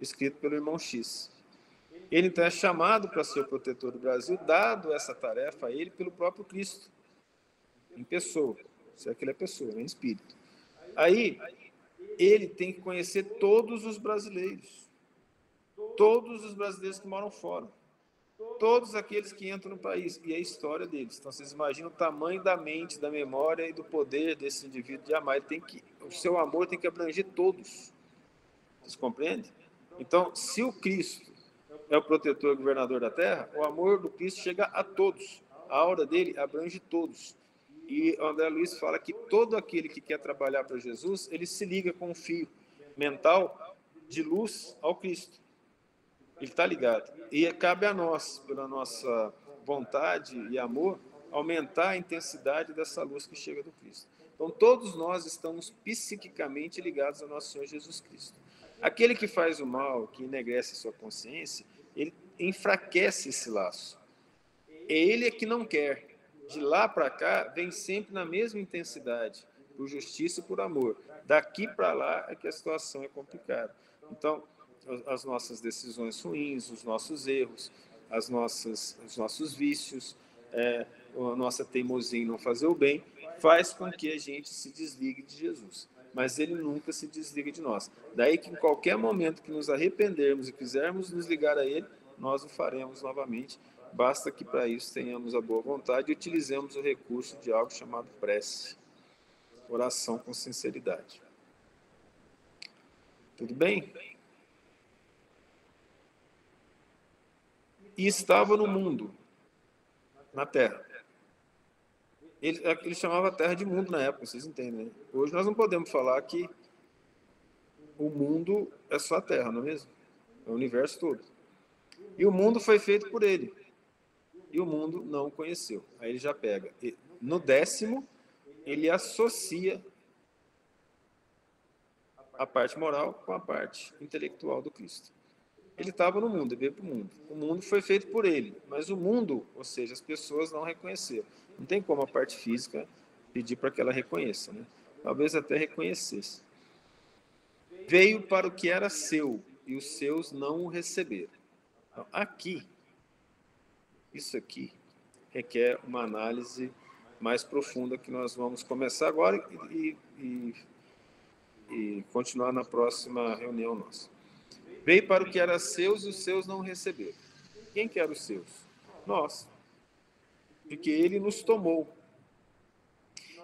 escrito pelo irmão X. Ele então é chamado para ser o protetor do Brasil, dado essa tarefa a ele pelo próprio Cristo, em pessoa, se é que ele é pessoa, em espírito. Aí, ele tem que conhecer todos os brasileiros que moram fora, todos aqueles que entram no país, e a história deles. Então, vocês imaginam o tamanho da mente, da memória e do poder desse indivíduo de amar. O seu amor tem que abranger todos. Vocês compreendem? Então, se o Cristo é o protetor e governador da terra, o amor do Cristo chega a todos. A aura dele abrange todos. E o André Luiz fala que todo aquele que quer trabalhar para Jesus, ele se liga com um fio mental de luz ao Cristo. Ele está ligado. E cabe a nós, pela nossa vontade e amor, aumentar a intensidade dessa luz que chega do Cristo. Então, todos nós estamos psiquicamente ligados ao nosso Senhor Jesus Cristo. Aquele que faz o mal, que enegrece a sua consciência, ele enfraquece esse laço. É ele que não quer. De lá para cá, vem sempre na mesma intensidade, por justiça e por amor. Daqui para lá é que a situação é complicada. Então, as nossas decisões ruins, os nossos erros, os nossos vícios, a nossa teimosia em não fazer o bem, faz com que a gente se desligue de Jesus. Mas ele nunca se desliga de nós. Daí que em qualquer momento que nos arrependermos e quisermos nos ligar a ele, nós o faremos novamente. Basta que para isso tenhamos a boa vontade e utilizemos o recurso de algo chamado prece. Oração com sinceridade. Tudo bem? E estava no mundo, na Terra. Ele chamava a Terra de mundo na época, vocês entendem, né? Hoje nós não podemos falar que o mundo é só a Terra, não é mesmo? É o universo todo. E o mundo foi feito por ele. E o mundo não o conheceu. Aí ele já pega. No 10º, ele associa a parte moral com a parte intelectual do Cristo. Ele estava no mundo, ele veio para o mundo. O mundo foi feito por ele, mas o mundo, ou seja, as pessoas não reconheceram. Não tem como a parte física pedir para que ela reconheça, né? Talvez até reconhecesse. Veio para o que era seu, e os seus não o receberam. Então, isso aqui, requer uma análise mais profunda que nós vamos começar agora e continuar na próxima reunião nossa. Veio para o que era seus e os seus não receberam. Quem que eram os seus? Nós. Porque ele nos tomou.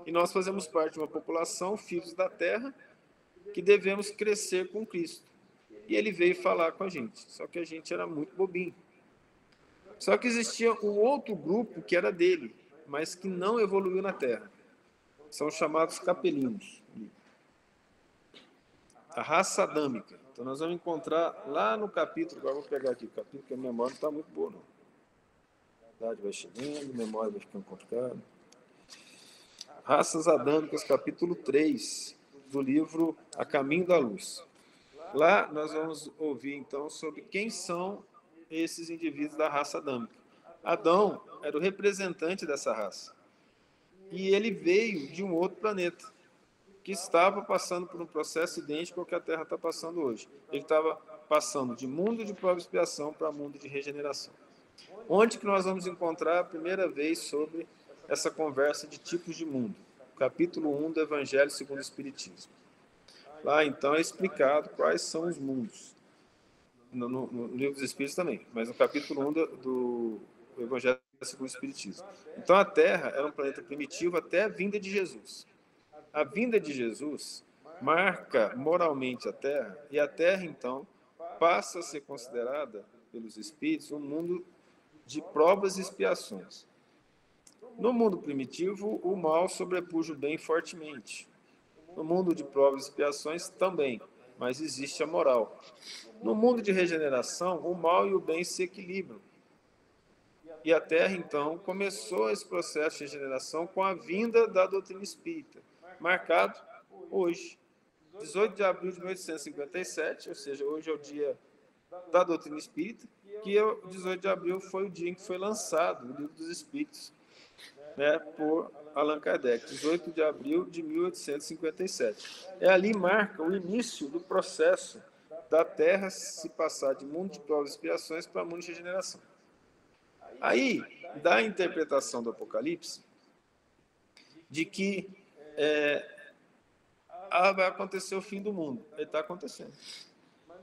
E nós fazemos parte de uma população, filhos da terra, que devemos crescer com Cristo. E ele veio falar com a gente. Só que a gente era muito bobinho. Só que existia um outro grupo que era dele, mas que não evoluiu na terra. São chamados capelinos. A raça adâmica. Então nós vamos encontrar lá no capítulo, agora vou pegar aqui o capítulo, porque a memória não está muito boa, não. A idade vai chegando, a memória vai ficando complicada. Raças adâmicas, capítulo 3, do livro A Caminho da Luz. Lá nós vamos ouvir, então, sobre quem são esses indivíduos da raça adâmica. Adão era o representante dessa raça. E ele veio de um outro planeta, que estava passando por um processo idêntico ao que a Terra está passando hoje. Ele estava passando de mundo de prova e expiação para mundo de regeneração. Onde que nós vamos encontrar a primeira vez sobre essa conversa de tipos de mundo? Capítulo 1 do Evangelho segundo o Espiritismo. Lá, então, é explicado quais são os mundos. No Livro dos Espíritos também, mas no capítulo 1 do Evangelho segundo o Espiritismo. Então, a Terra era um planeta primitivo até a vinda de Jesus. A vinda de Jesus marca moralmente a Terra, e a Terra, então, passa a ser considerada pelos Espíritos um mundo de provas e expiações. No mundo primitivo, o mal sobrepuja o bem fortemente. No mundo de provas e expiações, também, mas existe a moral. No mundo de regeneração, o mal e o bem se equilibram. E a Terra, então, começou esse processo de regeneração com a vinda da doutrina espírita, marcado hoje, 18 de abril de 1857, ou seja, hoje é o dia da doutrina espírita, que o 18 de abril foi o dia em que foi lançado o Livro dos Espíritos, né, por Allan Kardec, 18 de abril de 1857. Ali marca o início do processo da Terra se passar de mundo de provas e expiações para mundo de regeneração. Aí, dá a interpretação do Apocalipse de que vai acontecer o fim do mundo. Ele está acontecendo.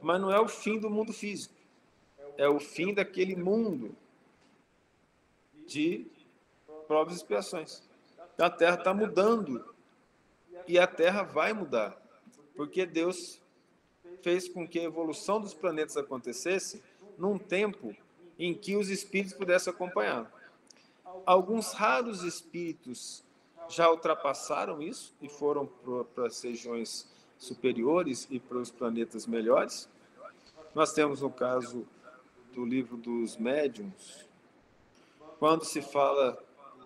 Mas não é o fim do mundo físico. É o fim daquele mundo de provas e expiações. A Terra está mudando. E a Terra vai mudar. Porque Deus fez com que a evolução dos planetas acontecesse num tempo em que os espíritos pudessem acompanhar. Alguns raros espíritos já ultrapassaram isso e foram para as regiões superiores e para os planetas melhores. Nós temos o caso do livro dos médiuns, quando se fala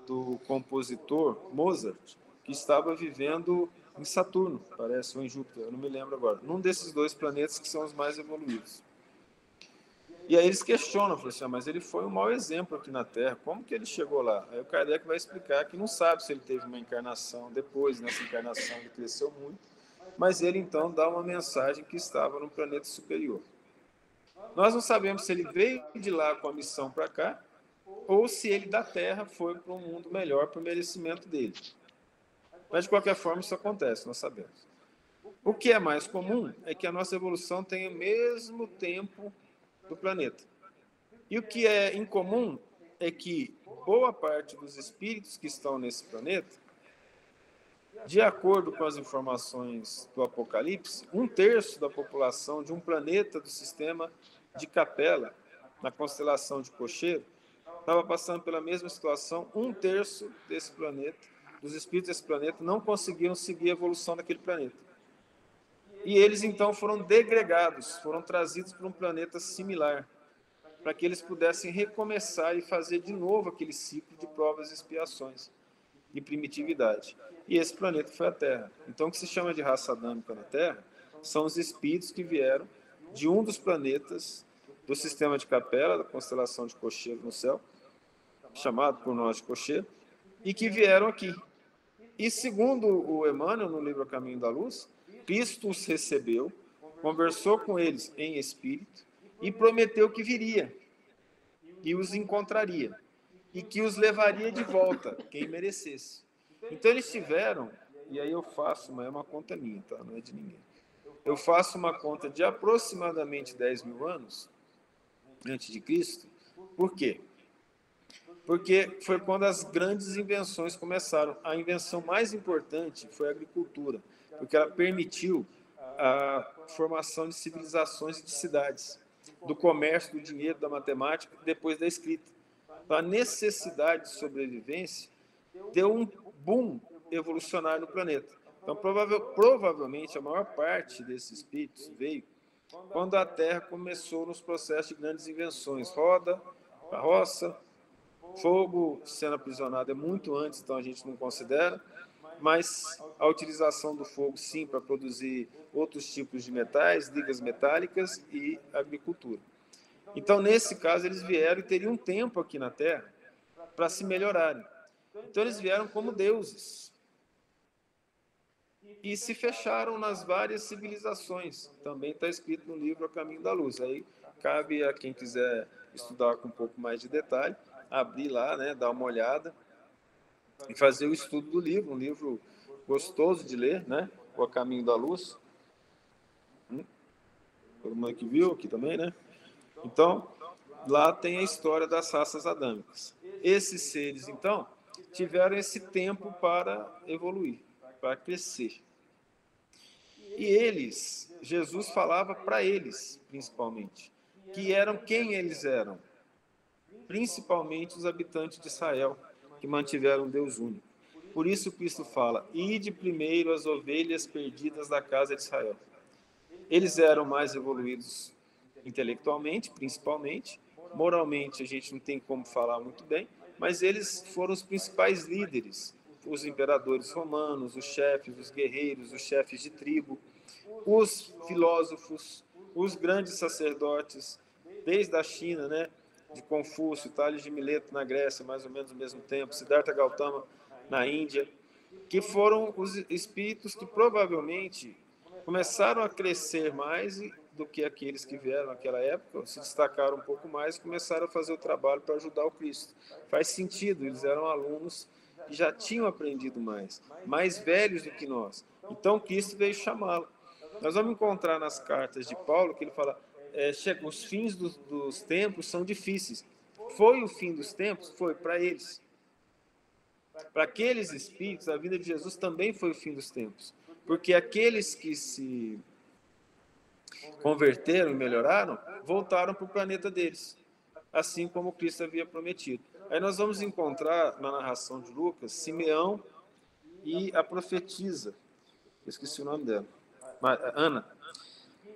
do compositor Mozart, que estava vivendo em Saturno, parece, ou em Júpiter, eu não me lembro agora, num desses dois planetas que são os mais evoluídos. E aí eles questionam, falam assim, mas ele foi um mau exemplo aqui na Terra, como que ele chegou lá? Aí o Kardec vai explicar que não sabe se ele teve uma encarnação depois, nessa encarnação ele cresceu muito, mas ele então dá uma mensagem que estava no planeta superior. Nós não sabemos se ele veio de lá com a missão para cá, ou se ele da Terra foi para um mundo melhor para o merecimento dele. Mas de qualquer forma isso acontece, nós sabemos. O que é mais comum é que a nossa evolução tenha o mesmo tempo do planeta. E o que é incomum é que boa parte dos espíritos que estão nesse planeta, de acordo com as informações do Apocalipse, 1/3 da população de um planeta do sistema de Capela, na constelação de Cocheiro, estava passando pela mesma situação. 1/3 desse planeta, dos espíritos desse planeta, não conseguiram seguir a evolução daquele planeta. E eles, então, foram degregados, foram trazidos para um planeta similar, para que eles pudessem recomeçar e fazer de novo aquele ciclo de provas e expiações, de primitividade. E esse planeta foi a Terra. Então, o que se chama de raça adâmica na Terra são os espíritos que vieram de um dos planetas do sistema de Capela, da constelação de Cocheiro no céu, chamado por nós de Cocheiro, e que vieram aqui. E segundo o Emmanuel, no livro A Caminho da Luz, Cristo os recebeu, conversou com eles em espírito e prometeu que viria e os encontraria e que os levaria de volta, quem merecesse. Então eles tiveram, e aí eu faço, mas é uma conta minha, tá? Não é de ninguém. Eu faço uma conta de aproximadamente 10.000 anos antes de Cristo. Por quê? Porque foi quando as grandes invenções começaram. A invenção mais importante foi a agricultura, porque ela permitiu a formação de civilizações e de cidades, do comércio, do dinheiro, da matemática, depois da escrita. Então, a necessidade de sobrevivência deu um boom evolucionário no planeta. Então, provavelmente, a maior parte desses espíritos veio quando a Terra começou nos processos de grandes invenções. Roda, carroça, fogo sendo aprisionado é muito antes, então a gente não considera, mas a utilização do fogo, sim, para produzir outros tipos de metais, ligas metálicas e agricultura. Então, nesse caso, eles vieram e teriam um tempo aqui na Terra para se melhorarem. Então, eles vieram como deuses e se fecharam nas várias civilizações. Também está escrito no livro A Caminho da Luz. Aí cabe a quem quiser estudar com um pouco mais de detalhe, abrir lá, né, dar uma olhada e fazer o estudo do livro, um livro gostoso de ler, né, O A Caminho da Luz. Todo mundo que viu aqui também, né? Então, lá tem a história das raças adâmicas. Esses seres, então, tiveram esse tempo para evoluir, para crescer. E eles, Jesus falava para eles, principalmente, que eram quem eles eram. Principalmente os habitantes de Israel, que mantiveram Deus único. Por isso Cristo fala, ide primeiro as ovelhas perdidas da casa de Israel. Eles eram mais evoluídos intelectualmente, principalmente. Moralmente, a gente não tem como falar muito bem, mas eles foram os principais líderes, os imperadores romanos, os chefes, os guerreiros, os chefes de tribo, os filósofos, os grandes sacerdotes, desde a China, né, de Confúcio, Tales de Mileto na Grécia, mais ou menos no mesmo tempo, Siddhartha Gautama na Índia, que foram os espíritos que provavelmente começaram a crescer mais do que aqueles que vieram naquela época, se destacaram um pouco mais e começaram a fazer o trabalho para ajudar o Cristo. Faz sentido, eles eram alunos que já tinham aprendido mais velhos do que nós. Então Cristo veio chamá-lo. Nós vamos encontrar nas cartas de Paulo que ele fala, os fins dos tempos são difíceis. Foi o fim dos tempos? Foi para eles. Para aqueles espíritos, a vida de Jesus também foi o fim dos tempos. Porque aqueles que se converteram e melhoraram, voltaram para o planeta deles, assim como Cristo havia prometido. Aí nós vamos encontrar na narração de Lucas, Simeão e a profetisa, eu esqueci o nome dela, Ana,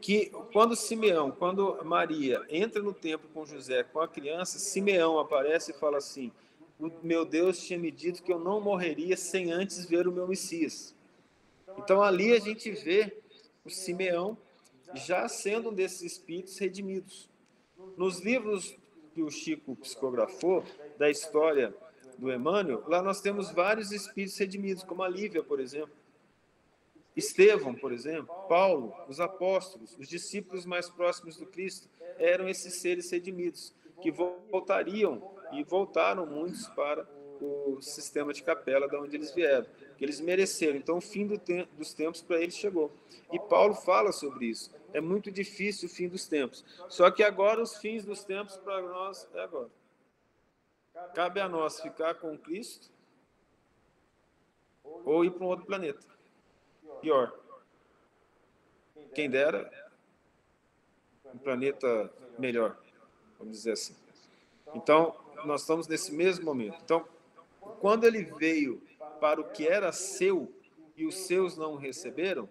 que quando Maria entra no templo com José, com a criança, Simeão aparece e fala assim, o meu Deus tinha me dito que eu não morreria sem antes ver o meu Messias. Então ali a gente vê o Simeão já sendo um desses espíritos redimidos. Nos livros que o Chico psicografou, da história do Emmanuel, lá nós temos vários espíritos redimidos, como a Lívia, por exemplo. Estevão, por exemplo, Paulo, os apóstolos, os discípulos mais próximos do Cristo, eram esses seres redimidos, que voltariam, e voltaram muitos para o sistema de Capela, de onde eles vieram, que eles mereceram. Então, o fim dos tempos para eles chegou. E Paulo fala sobre isso. É muito difícil o fim dos tempos. Só que agora, os fins dos tempos para nós é agora. Cabe a nós ficar com Cristo ou ir para um outro planeta. Pior. Quem dera, um planeta melhor, vamos dizer assim. Então, nós estamos nesse mesmo momento. Então, quando ele veio para o que era seu e os seus não o receberam,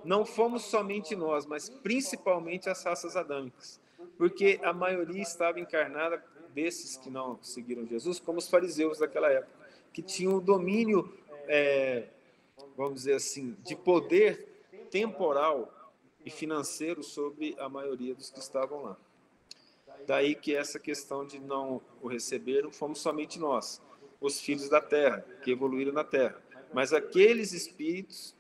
não fomos somente nós, mas principalmente as raças adâmicas, porque a maioria estava encarnada desses que não seguiram Jesus, como os fariseus daquela época, que tinham o domínio, vamos dizer assim, de poder temporal e financeiro sobre a maioria dos que estavam lá. Daí que essa questão de não o receberam fomos somente nós, os filhos da terra, que evoluíram na terra. Mas aqueles espíritos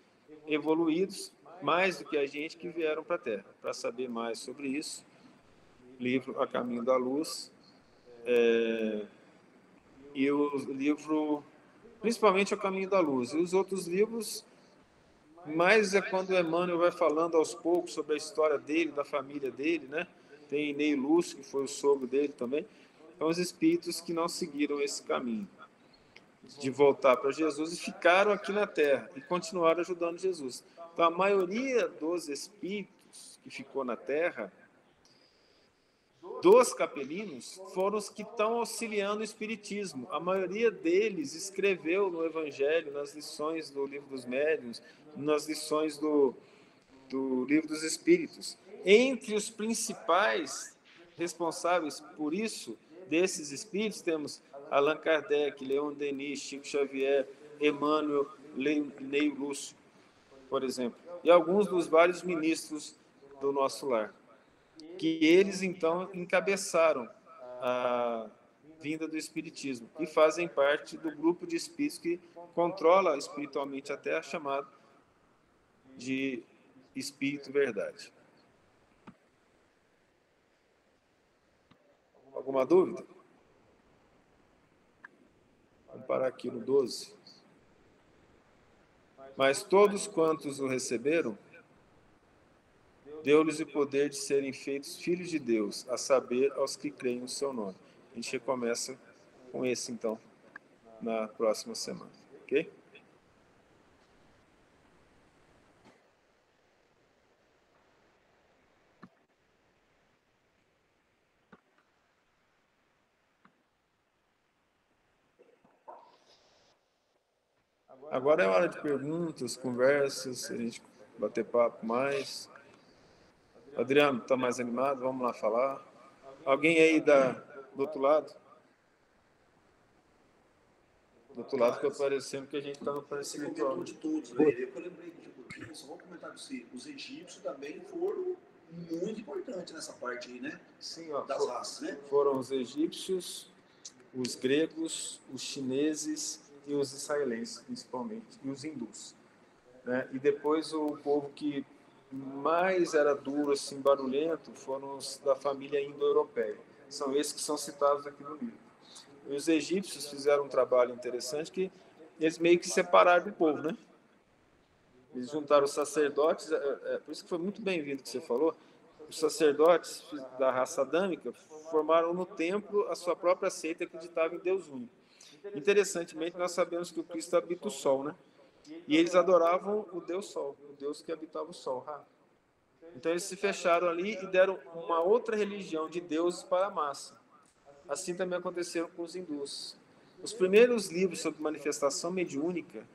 evoluídos, mais do que a gente, que vieram para a terra. Para saber mais sobre isso, livro A Caminho da Luz, e o livro, principalmente A Caminho da Luz. E os outros livros, mais é quando Emmanuel vai falando aos poucos sobre a história dele, da família dele, né? Tem Ney Lúcio, que foi o sogro dele também. São os espíritos que não seguiram esse caminho de voltar para Jesus e ficaram aqui na Terra e continuaram ajudando Jesus. Então, a maioria dos espíritos que ficou na Terra, dos capelinos, foram os que estão auxiliando o Espiritismo. A maioria deles escreveu no Evangelho, nas lições do Livro dos Médiuns, nas lições do Livro dos Espíritos. Entre os principais responsáveis por isso, desses espíritos, temos Allan Kardec, Leon Denis, Chico Xavier, Emmanuel, Ney Lúcio, por exemplo, e alguns dos vários ministros do nosso lar, que eles, então, encabeçaram a vinda do Espiritismo e fazem parte do grupo de espíritos que controla espiritualmente a Terra, chamado de Espírito Verdade. Alguma dúvida? Vamos parar aqui no 12. Mas todos quantos o receberam, deu-lhes o poder de serem feitos filhos de Deus, a saber, aos que creem no seu nome. A gente recomeça com esse, então, na próxima semana. Ok? Agora é hora de perguntas, conversas, a gente bater papo mais. Adriano, está mais animado? Vamos lá falar. Alguém aí do outro lado? Do outro lado ficou parecendo que a gente está no parecer virtual. Você comentou de todos, né? Eu lembrei de um pouquinho, só vou comentar com você. Os egípcios também foram muito importantes nessa parte aí, né? Sim, ó, das raças, né? Foram os egípcios, os gregos, os chineses e os israelenses, principalmente, e os hindus, né? E depois o povo que mais era duro, assim, barulhento, foram os da família indo-europeia. São esses que são citados aqui no livro. E os egípcios fizeram um trabalho interessante que eles meio que separaram do povo, né? Eles juntaram os sacerdotes, por isso que foi muito bem-vindo que você falou, os sacerdotes da raça adâmica formaram no templo a sua própria seita que acreditava em Deus único. Interessantemente, nós sabemos que o Cristo habita o Sol, né? E eles adoravam o Deus Sol, o Deus que habitava o Sol. Então eles se fecharam ali e deram uma outra religião de deuses para a massa. Assim também aconteceu com os hindus. Os primeiros livros sobre manifestação mediúnica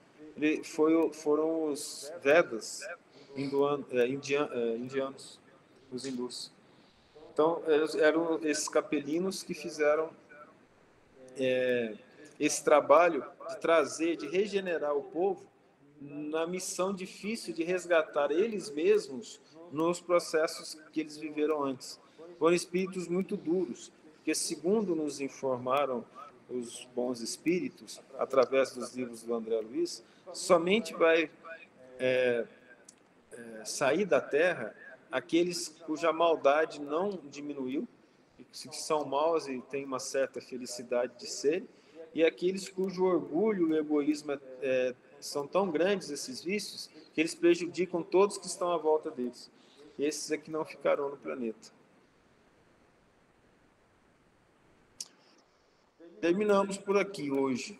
foram os Vedas indianos, os hindus. Então, eram esses capelinos que fizeram esse trabalho de trazer, de regenerar o povo na missão difícil de resgatar eles mesmos nos processos que eles viveram antes. Foram espíritos muito duros, porque, segundo nos informaram os bons espíritos, através dos livros do André Luiz, somente vai sair da Terra aqueles cuja maldade não diminuiu, que são maus e têm uma certa felicidade de ser, e aqueles cujo orgulho e egoísmo são tão grandes, esses vícios, que eles prejudicam todos que estão à volta deles. Esses é que não ficarão no planeta. Terminamos por aqui hoje.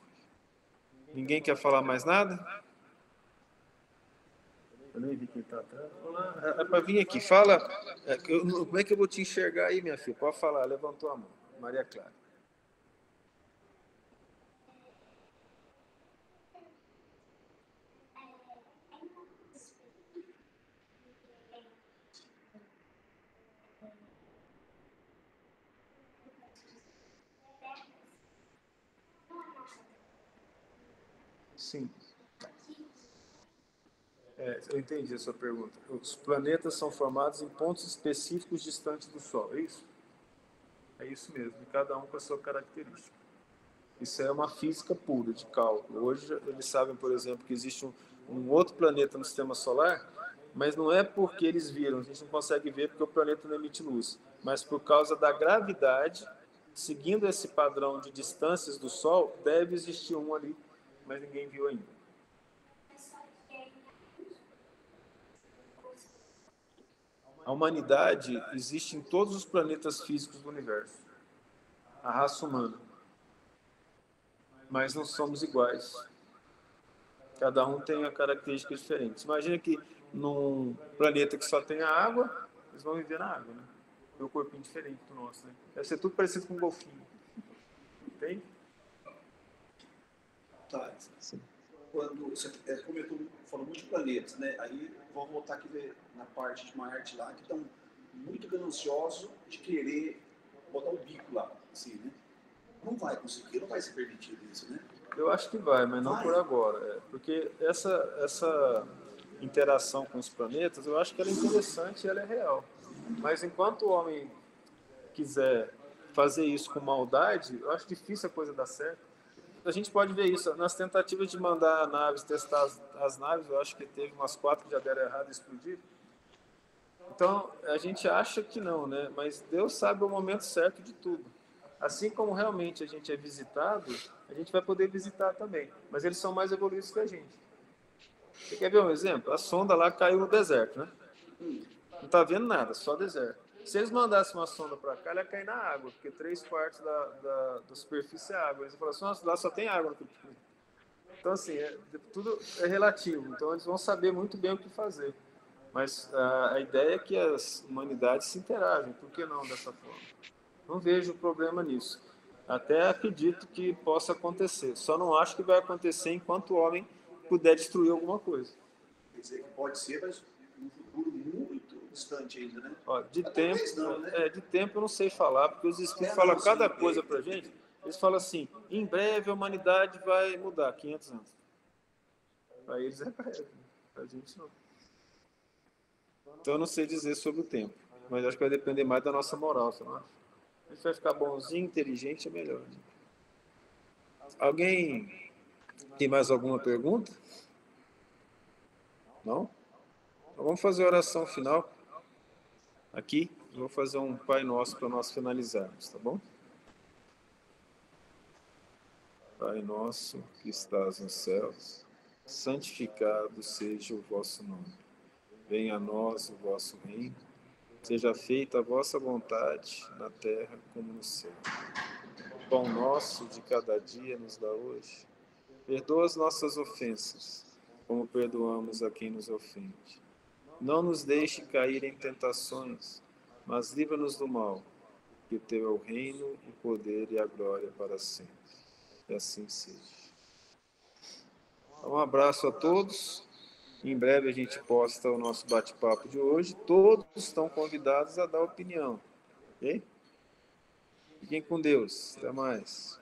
Ninguém quer falar mais nada? Eu nem vi quem está atrás. Olá, é para vir aqui. Fala. Como é que eu vou te enxergar aí, minha filha? Pode falar. Levantou a mão. Maria Clara. Sim. Eu entendi a sua pergunta. Os planetas são formados em pontos específicos distantes do Sol, é isso? É isso mesmo, e cada um com a sua característica. Isso é uma física pura, de cálculo. Hoje eles sabem, por exemplo, que existe um outro planeta no sistema solar, mas não é porque eles viram, a gente não consegue ver porque o planeta não emite luz, mas por causa da gravidade, seguindo esse padrão de distâncias do Sol, deve existir um ali, mas ninguém viu ainda. A humanidade existe em todos os planetas físicos do universo. A raça humana. Mas não somos iguais. Cada um tem uma característica diferente. Imagina que num planeta que só tem a água, eles vão viver na água, né? Tem um corpinho diferente do nosso, né? Deve ser tudo parecido com um golfinho. Entende? Tá. Sim. Quando você comentou, falou muito de planetas, né? Aí vamos voltar aqui na parte de Marte lá, que estão muito gananciosos de querer botar o bico lá, assim, né? Não vai conseguir, não vai ser permitido isso, né? Eu acho que vai, mas não por agora. Porque essa interação com os planetas, eu acho que ela é interessante e ela é real. Mas enquanto o homem quiser fazer isso com maldade, eu acho difícil a coisa dar certo. A gente pode ver isso nas tentativas de mandar naves testar as naves, eu acho que teve umas 4 que já deram errado e explodiram. Então, a gente acha que não, né? Mas Deus sabe o momento certo de tudo. Assim como realmente a gente é visitado, a gente vai poder visitar também. Mas eles são mais evoluídos que a gente. Você quer ver um exemplo? A sonda lá caiu no deserto, né? Não está vendo nada, só deserto. Se eles mandassem uma sonda para cá, ela ia cair na água, porque 3/4 da superfície é água. Eles falaram assim, nossa, lá só tem água. Então, assim, tudo é relativo. Então, eles vão saber muito bem o que fazer. Mas a ideia é que as humanidades se interagem. Por que não dessa forma? Não vejo problema nisso. Até acredito que possa acontecer. Só não acho que vai acontecer enquanto o homem puder destruir alguma coisa. Quer dizer que pode ser, mas um futuro muito distante ainda, né? Ó, de Talvez tempo, não, né? de tempo eu não sei falar, porque os espíritos falam cada coisa pra gente. Eles falam assim, em breve a humanidade vai mudar, 500 anos. Para eles é breve, pra gente não. Então eu não sei dizer sobre o tempo, mas acho que vai depender mais da nossa moral, você não acha? A gente vai ficar bonzinho, inteligente, é melhor. Alguém tem mais alguma pergunta? Não? Então vamos fazer a oração final. Aqui, eu vou fazer um Pai Nosso para nós finalizarmos, tá bom? Pai nosso que estás nos céus, santificado seja o vosso nome. Venha a nós o vosso reino. Seja feita a vossa vontade, na terra como no céu. O pão nosso de cada dia nos dá hoje. Perdoa as nossas ofensas, como perdoamos a quem nos ofende. Não nos deixe cair em tentações, mas livra-nos do mal, que o teu é o reino, o poder e a glória para sempre. E assim seja. Um abraço a todos. Em breve a gente posta o nosso bate-papo de hoje. Todos estão convidados a dar opinião. Ok? Fiquem com Deus. Até mais.